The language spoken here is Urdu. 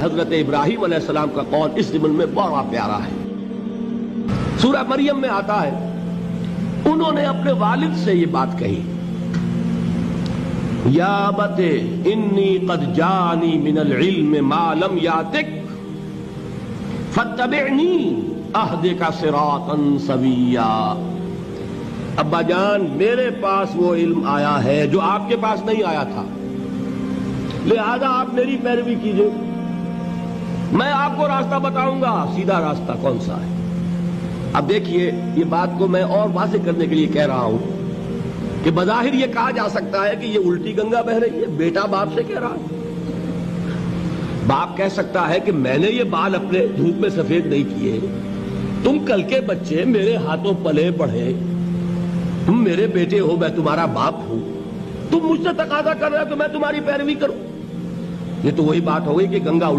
حضرت ابراہیم علیہ السلام کا قول اس ضمن میں بڑا پیارا ہے. سورہ مریم میں آتا ہے انہوں نے اپنے والد سے یہ بات کہی، یا ابت انی قد جانی من العلم ما لم یاتک فاتبعنی اہدک صراطا سویا. ابا جان میرے پاس وہ علم آیا ہے جو آپ کے پاس نہیں آیا تھا، لہذا آپ میری پیروی کیجئے، میں آپ کو راستہ بتاؤں گا، سیدھا راستہ کون سا ہے. اب دیکھیے یہ بات کو میں اور واضح کرنے کے لیے کہہ رہا ہوں کہ بظاہر یہ کہا جا سکتا ہے کہ یہ الٹی گنگا بہ رہی ہے، بیٹا باپ سے کہہ رہا ہے. باپ کہہ سکتا ہے کہ میں نے یہ بال اپنے دھوپ میں سفید نہیں کیے، تم کل کے بچے میرے ہاتھوں پلے پڑھے، تم میرے بیٹے ہو، میں تمہارا باپ ہوں، تم مجھ سے تقاضا کر رہے ہو تو میں تمہاری پیروی کروں. یہ تو وہی بات ہو گئی کہ گنگا الٹی